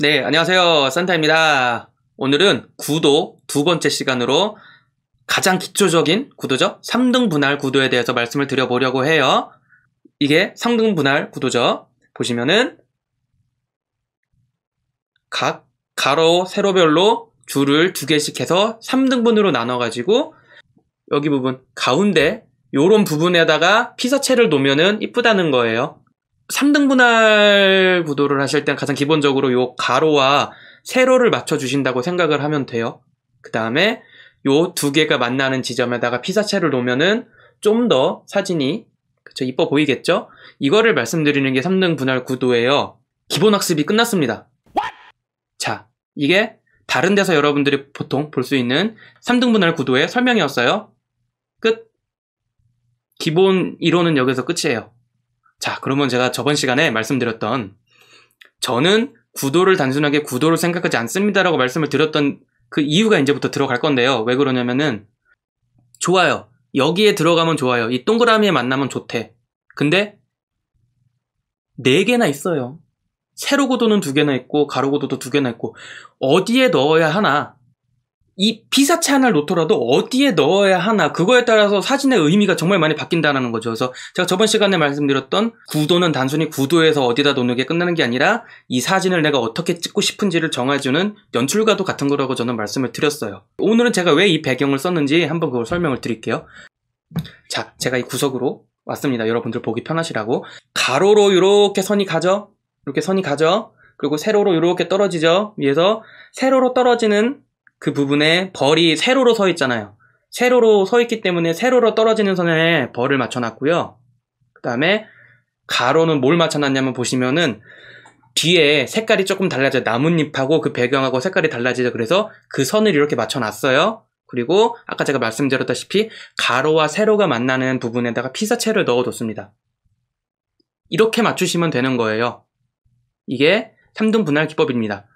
네, 안녕하세요. 산타입니다. 오늘은 구도 두 번째 시간으로 가장 기초적인 구도죠. 3등 분할 구도에 대해서 말씀을 드려보려고 해요. 이게 3등 분할 구도죠. 보시면은 각 가로, 세로별로 줄을 두 개씩 해서 3등분으로 나눠가지고 여기 부분, 가운데 요런 부분에다가 피사체를 놓으면은 이쁘다는 거예요. 3등 분할 구도를 하실 땐 가장 기본적으로 요 가로와 세로를 맞춰주신다고 생각을 하면 돼요. 그 다음에 요 두 개가 만나는 지점에다가 피사체를 놓으면은 좀 더 사진이 그쵸 이뻐 보이겠죠? 이거를 말씀드리는 게 3등 분할 구도예요. 기본 학습이 끝났습니다. 자, 이게 다른 데서 여러분들이 보통 볼 수 있는 3등 분할 구도의 설명이었어요. 끝. 기본 이론은 여기서 끝이에요. 자, 그러면 제가 저번 시간에 말씀드렸던 저는 구도를 단순하게 구도로 생각하지 않습니다라고 말씀을 드렸던 그 이유가 이제부터 들어갈 건데요. 왜 그러냐면은 좋아요. 여기에 들어가면 좋아요. 이 동그라미에 만나면 좋대. 근데 4개나 있어요. 세로 구도는 2개나 있고 가로 구도도 2개나 있고 어디에 넣어야 하나? 이 피사체 하나를 놓더라도 어디에 넣어야 하나 그거에 따라서 사진의 의미가 정말 많이 바뀐다는 거죠. 그래서 제가 저번 시간에 말씀드렸던 구도는 단순히 구도에서 어디다 놓는 게 끝나는 게 아니라 이 사진을 내가 어떻게 찍고 싶은지를 정해주는 연출가도 같은 거라고 저는 말씀을 드렸어요. 오늘은 제가 왜 이 배경을 썼는지 한번 그걸 설명을 드릴게요. 자, 제가 이 구석으로 왔습니다. 여러분들 보기 편하시라고. 가로로 이렇게 선이 가죠? 이렇게 선이 가죠? 그리고 세로로 이렇게 떨어지죠? 위에서 세로로 떨어지는 그 부분에 벌이 세로로 서 있잖아요. 세로로 서 있기 때문에 세로로 떨어지는 선에 벌을 맞춰놨고요. 그 다음에 가로는 뭘 맞춰놨냐면 보시면은 뒤에 색깔이 조금 달라져요. 나뭇잎하고 그 배경하고 색깔이 달라지죠. 그래서 그 선을 이렇게 맞춰놨어요. 그리고 아까 제가 말씀드렸다시피 가로와 세로가 만나는 부분에다가 피사체를 넣어뒀습니다. 이렇게 맞추시면 되는 거예요. 이게 3등 분할 기법입니다.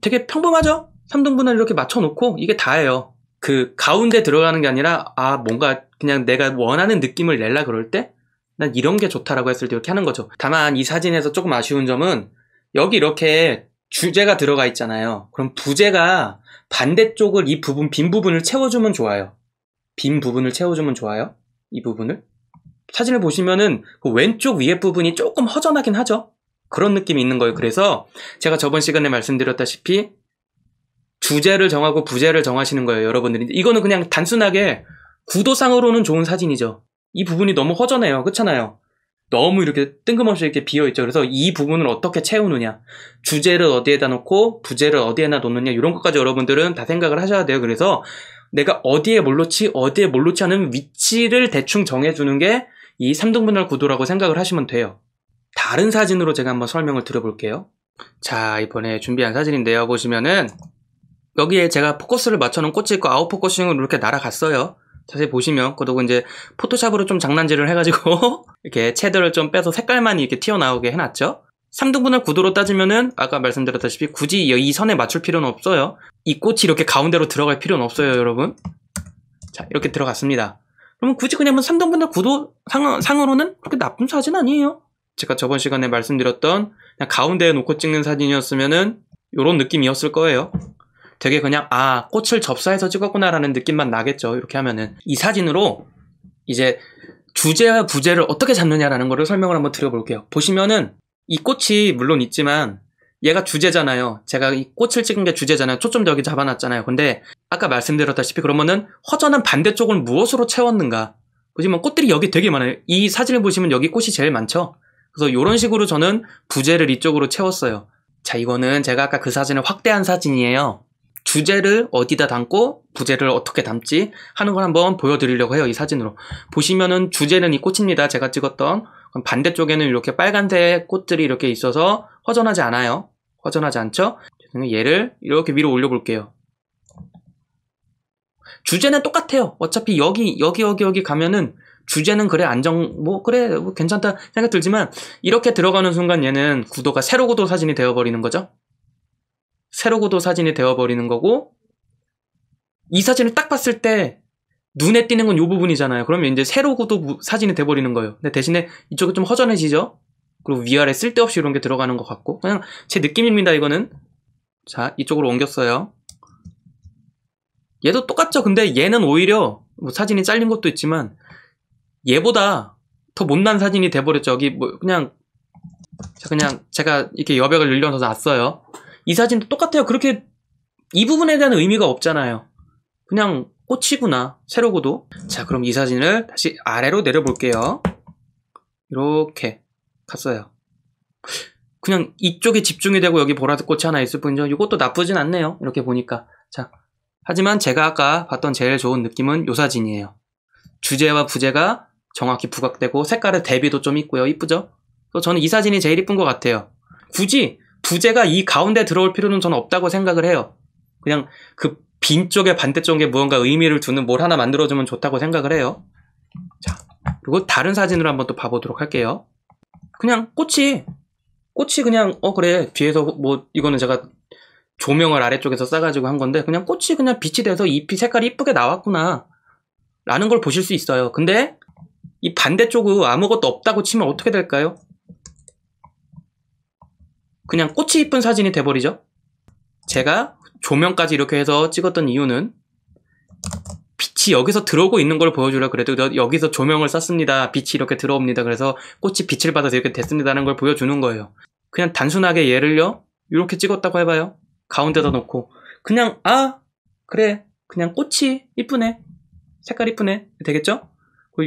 되게 평범하죠? 3등분을 이렇게 맞춰놓고 이게 다예요. 그 가운데 들어가는 게 아니라 뭔가 그냥 내가 원하는 느낌을 내려 그럴 때 난 이런 게 좋다라고 했을 때 이렇게 하는 거죠. 다만 이 사진에서 조금 아쉬운 점은 여기 이렇게 주제가 들어가 있잖아요. 그럼 부제가 반대쪽을 이 부분 빈 부분을 채워주면 좋아요. 빈 부분을 채워주면 좋아요. 이 부분을 사진을 보시면은 그 왼쪽 위에 부분이 조금 허전하긴 하죠. 그런 느낌이 있는 거예요. 그래서 제가 저번 시간에 말씀드렸다시피 주제를 정하고 부제를 정하시는 거예요, 여러분들이. 이거는 그냥 단순하게 구도상으로는 좋은 사진이죠. 이 부분이 너무 허전해요. 그렇잖아요. 너무 이렇게 뜬금없이 이렇게 비어있죠. 그래서 이 부분을 어떻게 채우느냐, 주제를 어디에다 놓고 부제를 어디에나 놓느냐, 이런 것까지 여러분들은 다 생각을 하셔야 돼요. 그래서 내가 어디에 뭘 놓지, 어디에 뭘 놓지 않은 위치를 대충 정해주는 게 이 3등분할 구도라고 생각을 하시면 돼요. 다른 사진으로 제가 한번 설명을 드려볼게요. 자, 이번에 준비한 사진인데요. 보시면은 여기에 제가 포커스를 맞춰놓은 꽃이 있고 아웃포커싱으로 이렇게 날아갔어요. 자세히 보시면 그러고 이제 포토샵으로 좀 장난질을 해가지고 이렇게 채들을 좀 빼서 색깔만 이렇게 튀어나오게 해놨죠. 3등분할 구도로 따지면은 아까 말씀드렸다시피 굳이 이 선에 맞출 필요는 없어요. 이 꽃이 이렇게 가운데로 들어갈 필요는 없어요, 여러분. 자, 이렇게 들어갔습니다. 그러면 굳이 그냥 3등분할 구도 상으로는 그렇게 나쁜 사진 아니에요. 제가 저번 시간에 말씀드렸던 그냥 가운데에 놓고 찍는 사진이었으면은 이런 느낌이었을 거예요. 되게 그냥 꽃을 접사해서 찍었구나라는 느낌만 나겠죠. 이렇게 하면은 이 사진으로 이제 주제와 부제를 어떻게 잡느냐라는 거를 설명을 한번 드려볼게요. 보시면은 이 꽃이 물론 있지만 얘가 주제잖아요. 제가 이 꽃을 찍은 게 주제잖아요. 초점도 여기 잡아놨잖아요. 근데 아까 말씀드렸다시피 그러면은 허전한 반대쪽을 무엇으로 채웠는가? 보시면 꽃들이 여기 되게 많아요. 이 사진을 보시면 여기 꽃이 제일 많죠. 그래서 이런 식으로 저는 부제를 이쪽으로 채웠어요. 자, 이거는 제가 아까 그 사진을 확대한 사진이에요. 주제를 어디다 담고 부제를 어떻게 담지 하는 걸 한번 보여드리려고 해요. 이 사진으로 보시면은 주제는 이 꽃입니다. 제가 찍었던. 반대쪽에는 이렇게 빨간색 꽃들이 이렇게 있어서 허전하지 않아요. 허전하지 않죠? 얘를 이렇게 위로 올려볼게요. 주제는 똑같아요. 어차피 여기 가면은 주제는 그래 괜찮다 생각 들지만 이렇게 들어가는 순간 얘는 구도가 세로 구도 사진이 되어버리는 거죠. 세로 구도 사진이 되어버리는 거고 이 사진을 딱 봤을 때 눈에 띄는 건 이 부분이잖아요. 그러면 이제 세로 구도 사진이 돼버리는 거예요. 근데 대신에 이쪽이 좀 허전해지죠? 그리고 위아래 쓸데없이 이런 게 들어가는 것 같고 그냥 제 느낌입니다. 이거는. 자, 이쪽으로 옮겼어요. 얘도 똑같죠. 근데 얘는 오히려 뭐 사진이 잘린 것도 있지만 얘보다 더 못난 사진이 돼버렸죠. 여기 뭐 그냥 제가 이렇게 여백을 늘려서 놨어요. 이 사진도 똑같아요. 그렇게 이 부분에 대한 의미가 없잖아요. 그냥 꽃이구나. 세로고도. 자, 그럼 이 사진을 다시 아래로 내려볼게요. 이렇게 갔어요. 그냥 이쪽에 집중이 되고 여기 보라색 꽃이 하나 있을 뿐이죠. 이것도 나쁘진 않네요. 이렇게 보니까. 자, 하지만 제가 아까 봤던 제일 좋은 느낌은 이 사진이에요. 주제와 부제가 정확히 부각되고 색깔의 대비도 좀 있고요. 이쁘죠? 그래서 저는 이 사진이 제일 이쁜 것 같아요. 굳이 부제가 이 가운데 들어올 필요는 저는 없다고 생각을 해요. 그냥 그 빈 쪽에 반대쪽에 무언가 의미를 두는 뭘 하나 만들어주면 좋다고 생각을 해요. 자, 그리고 다른 사진으로 한번 또 봐보도록 할게요. 그냥 꽃이 그냥 그래 뒤에서 뭐 이거는 제가 조명을 아래쪽에서 싸가지고 한 건데 그냥 꽃이 그냥 빛이 돼서 잎이 색깔이 이쁘게 나왔구나 라는 걸 보실 수 있어요. 근데 이 반대쪽은 아무것도 없다고 치면 어떻게 될까요? 그냥 꽃이 이쁜 사진이 돼버리죠. 제가 조명까지 이렇게 해서 찍었던 이유는 빛이 여기서 들어오고 있는 걸 보여주려 그래도 여기서 조명을 쐈습니다. 빛이 이렇게 들어옵니다. 그래서 꽃이 빛을 받아서 이렇게 됐습니다라는 걸 보여주는 거예요. 그냥 단순하게 얘를요 이렇게 찍었다고 해봐요. 가운데다 놓고 그냥 그래 그냥 꽃이 이쁘네 색깔 이쁘네 되겠죠?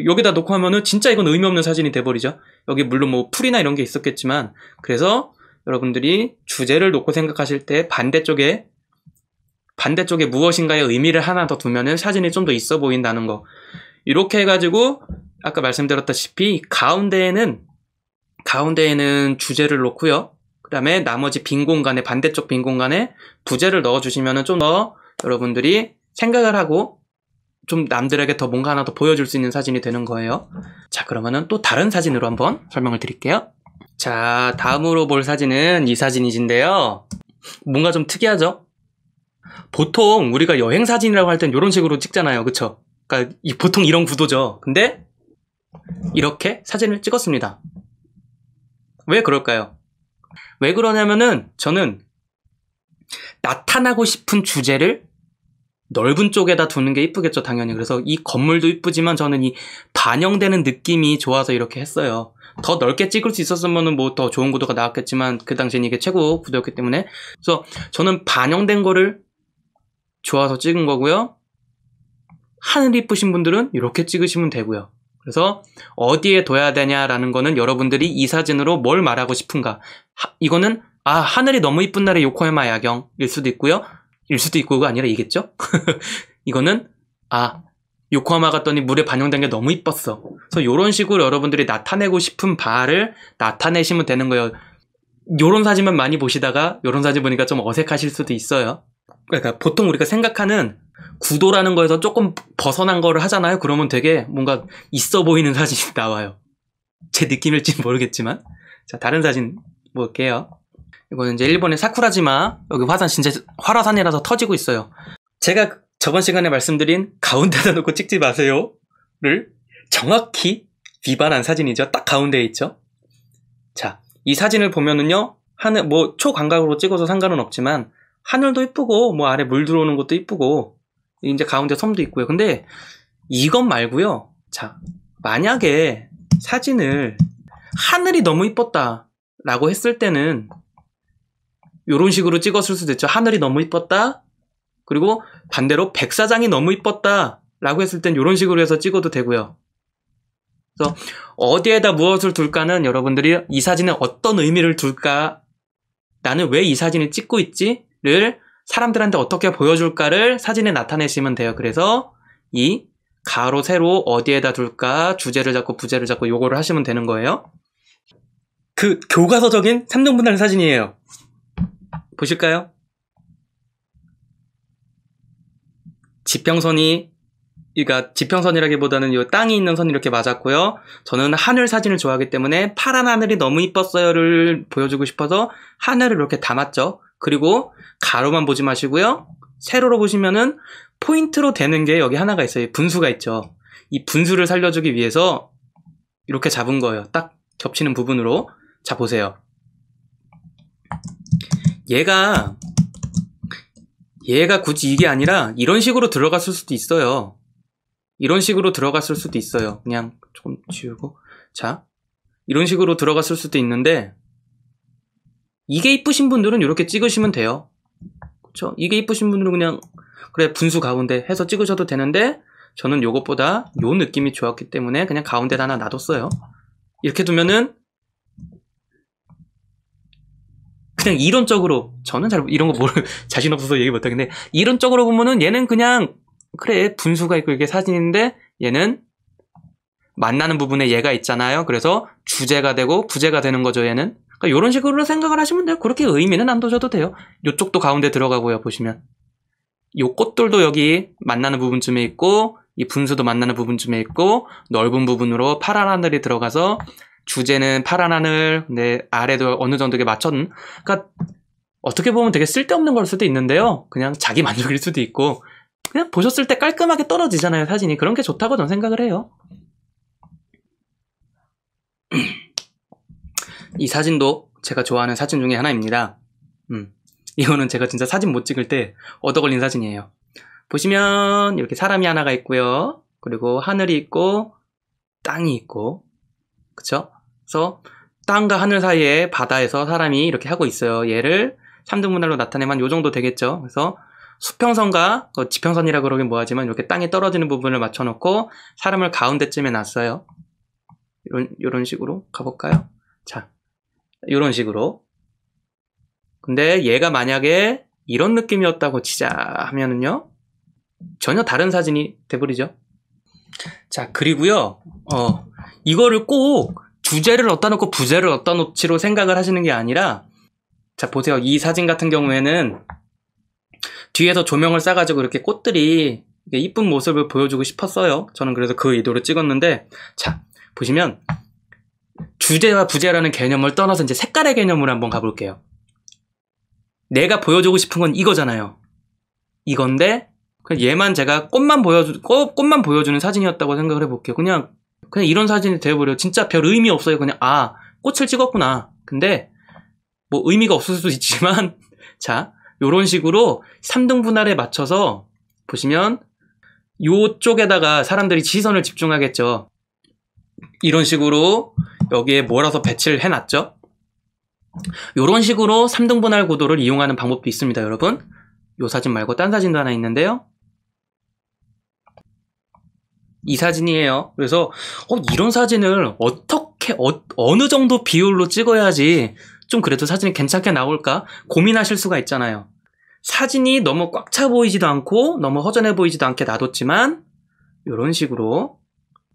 여기다 놓고 하면은 진짜 이건 의미 없는 사진이 돼버리죠. 여기 물론 뭐 풀이나 이런 게 있었겠지만 그래서 여러분들이 주제를 놓고 생각하실 때 반대쪽에 무엇인가의 의미를 하나 더 두면은 사진이 좀 더 있어 보인다는 거. 이렇게 해가지고 아까 말씀드렸다시피 가운데에는 주제를 놓고요. 그 다음에 나머지 빈 공간에 반대쪽 빈 공간에 부제를 넣어주시면은 좀 더 여러분들이 생각을 하고 좀 남들에게 더 뭔가 하나 더 보여줄 수 있는 사진이 되는 거예요. 자, 그러면은 또 다른 사진으로 한번 설명을 드릴게요. 자, 다음으로 볼 사진은 이 사진이신데요. 뭔가 좀 특이하죠? 보통 우리가 여행 사진이라고 할 땐 이런 식으로 찍잖아요. 그쵸? 그러니까 보통 이런 구도죠. 근데 이렇게 사진을 찍었습니다. 왜 그럴까요? 왜 그러냐면은 저는 나타나고 싶은 주제를 넓은 쪽에다 두는 게 이쁘겠죠, 당연히. 그래서 이 건물도 이쁘지만 저는 이 반영되는 느낌이 좋아서 이렇게 했어요. 더 넓게 찍을 수 있었으면 뭐 더 좋은 구도가 나왔겠지만 그 당시엔 이게 최고 구도였기 때문에 그래서 저는 반영된 거를 좋아서 찍은 거고요. 하늘이 이쁘신 분들은 이렇게 찍으시면 되고요. 그래서 어디에 둬야 되냐라는 거는 여러분들이 이 사진으로 뭘 말하고 싶은가. 이거는 하늘이 너무 이쁜 날의 요코하마 야경일 수도 있고요. 일 수도 있고가 아니라 이겠죠? 이거는 요코하마 갔더니 물에 반영된 게 너무 이뻤어. 그래서 이런 식으로 여러분들이 나타내고 싶은 바를 나타내시면 되는 거예요. 요런 사진만 많이 보시다가 요런 사진 보니까 좀 어색하실 수도 있어요. 그러니까 보통 우리가 생각하는 구도라는 거에서 조금 벗어난 거를 하잖아요. 그러면 되게 뭔가 있어 보이는 사진이 나와요. 제 느낌일지 모르겠지만. 자, 다른 사진 볼게요. 이거는 이제 일본의 사쿠라지마. 여기 화산 진짜 활화산이라서 터지고 있어요. 제가 저번 시간에 말씀드린 가운데다 놓고 찍지 마세요를 정확히 위반한 사진이죠. 딱 가운데에 있죠. 자, 이 사진을 보면은요. 하늘 뭐 초광각으로 찍어서 상관은 없지만 하늘도 이쁘고 뭐 아래 물 들어오는 것도 이쁘고 이제 가운데 섬도 있고요. 근데 이것 말고요. 자, 만약에 사진을 하늘이 너무 이뻤다 라고 했을 때는 이런 식으로 찍었을 수도 있죠. 하늘이 너무 이뻤다. 그리고 반대로 백사장이 너무 이뻤다 라고 했을 땐 이런 식으로 해서 찍어도 되고요. 그래서 어디에다 무엇을 둘까는 여러분들이 이 사진에 어떤 의미를 둘까, 나는 왜 이 사진을 찍고 있지? 를 사람들한테 어떻게 보여줄까를 사진에 나타내시면 돼요. 그래서 이 가로 세로 어디에다 둘까, 주제를 잡고 부제를 잡고 요거를 하시면 되는 거예요. 그 교과서적인 3등분할 사진이에요. 보실까요? 그러니까 지평선이라기보다는 이 땅이 있는 선이 이렇게 맞았고요. 저는 하늘 사진을 좋아하기 때문에 파란 하늘이 너무 이뻤어요를 보여주고 싶어서 하늘을 이렇게 담았죠. 그리고 가로만 보지 마시고요. 세로로 보시면은 포인트로 되는 게 여기 하나가 있어요. 분수가 있죠. 이 분수를 살려주기 위해서 이렇게 잡은 거예요. 딱 겹치는 부분으로. 자, 보세요. 얘가 굳이 이게 아니라 이런 식으로 들어갔을 수도 있어요. 이런 식으로 들어갔을 수도 있어요. 그냥 조금 지우고. 자, 이런 식으로 들어갔을 수도 있는데, 이게 이쁘신 분들은 이렇게 찍으시면 돼요. 그쵸? 이게 이쁘신 분들은 그냥, 그래, 분수 가운데 해서 찍으셔도 되는데, 저는 요것보다 요 느낌이 좋았기 때문에 그냥 가운데다 하나 놔뒀어요. 이렇게 두면은, 그냥 이론적으로, 저는 잘 이런 거 자신 없어서 얘기 못하겠는데, 이론적으로 보면은 얘는 그냥, 그래, 분수가 있고 이게 사진인데, 얘는 만나는 부분에 얘가 있잖아요. 그래서 주제가 되고 부제가 되는 거죠, 얘는. 그러니까 이런 식으로 생각을 하시면 돼요. 그렇게 의미는 안 둬셔도 돼요. 요쪽도 가운데 들어가고요, 보시면. 요 꽃들도 여기 만나는 부분쯤에 있고, 이 분수도 만나는 부분쯤에 있고, 넓은 부분으로 파란 하늘이 들어가서, 주제는 파란 하늘, 근데 아래도 어느 정도 맞췄는, 그러니까 어떻게 보면 되게 쓸데없는 걸 수도 있는데요. 그냥 자기 만족일 수도 있고, 그냥 보셨을 때 깔끔하게 떨어지잖아요, 사진이. 그런 게 좋다고 저는 생각을 해요. 이 사진도 제가 좋아하는 사진 중에 하나입니다. 이거는 제가 진짜 사진 못 찍을 때 얻어 걸린 사진이에요. 보시면 이렇게 사람이 하나가 있고요. 그리고 하늘이 있고 땅이 있고, 그쵸? 그래서 땅과 하늘 사이에 바다에서 사람이 이렇게 하고 있어요. 얘를 3등분할로 나타내면 요 정도 되겠죠. 그래서 수평선과 지평선이라 그러긴 뭐하지만 이렇게 땅에 떨어지는 부분을 맞춰놓고 사람을 가운데쯤에 놨어요. 이런 식으로 가볼까요? 자, 이런 식으로. 근데 얘가 만약에 이런 느낌이었다고 치자 하면은요, 전혀 다른 사진이 돼버리죠. 자, 그리고요, 이거를 꼭 주제를 어디다 놓고 부제를 어디다 놓지로 생각을 하시는 게 아니라, 자, 보세요. 이 사진 같은 경우에는 뒤에서 조명을 싸가지고 이렇게 꽃들이 이쁜 모습을 보여주고 싶었어요. 저는 그래서 그 의도로 찍었는데, 자, 보시면 주제와 부제라는 개념을 떠나서 이제 색깔의 개념으로 한번 가볼게요. 내가 보여주고 싶은 건 이거잖아요. 이건데 얘만 제가 꽃만 보여주는 사진이었다고 생각을 해볼게요. 그냥 이런 사진이 되어버려요. 진짜 별 의미 없어요. 그냥 꽃을 찍었구나. 근데 뭐 의미가 없을 수도 있지만 자, 요런 식으로 3등 분할에 맞춰서 보시면 요쪽에다가 사람들이 시선을 집중하겠죠. 이런 식으로 여기에 몰아서 배치를 해놨죠. 이런 식으로 3등 분할 구도를 이용하는 방법도 있습니다, 여러분. 이 사진 말고 딴 사진도 하나 있는데요. 이 사진이에요. 그래서 이런 사진을 어떻게 어느 정도 비율로 찍어야지 좀 그래도 사진이 괜찮게 나올까 고민하실 수가 있잖아요. 사진이 너무 꽉 차 보이지도 않고 너무 허전해 보이지도 않게 놔뒀지만 이런 식으로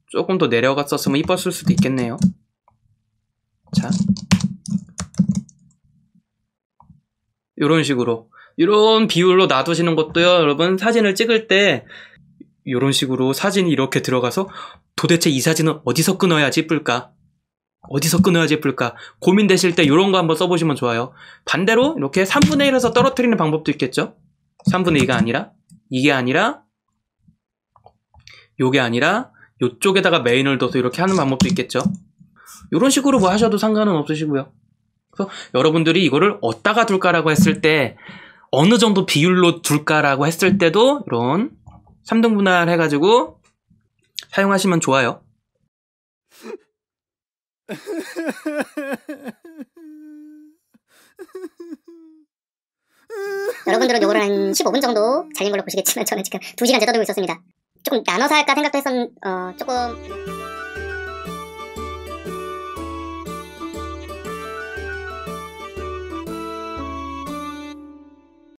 조금 더 내려갔었으면 이뻤을 수도 있겠네요. 자, 이런 식으로 이런 비율로 놔두시는 것도요, 여러분 사진을 찍을 때 이런 식으로 사진이 이렇게 들어가서 도대체 이 사진은 어디서 끊어야지 예쁠까? 어디서 끊어야지 예쁠까? 고민되실 때 이런 거 한번 써보시면 좋아요. 반대로 이렇게 3분의 1에서 떨어뜨리는 방법도 있겠죠? 3분의 2가 아니라 이게 아니라 요게 아니라 요쪽에다가 메인을 둬서 이렇게 하는 방법도 있겠죠? 이런 식으로 뭐 하셔도 상관은 없으시고요. 그래서 여러분들이 이거를 어디다가 둘까라고 했을 때 어느 정도 비율로 둘까라고 했을 때도 이런 3등 분할 해가지고 사용하시면 좋아요. 여러분들은 요거를 한 15분 정도 잘린 걸로 보시겠지만 저는 지금 2시간째 떠들고 있었습니다. 조금 나눠서 할까 생각도 조금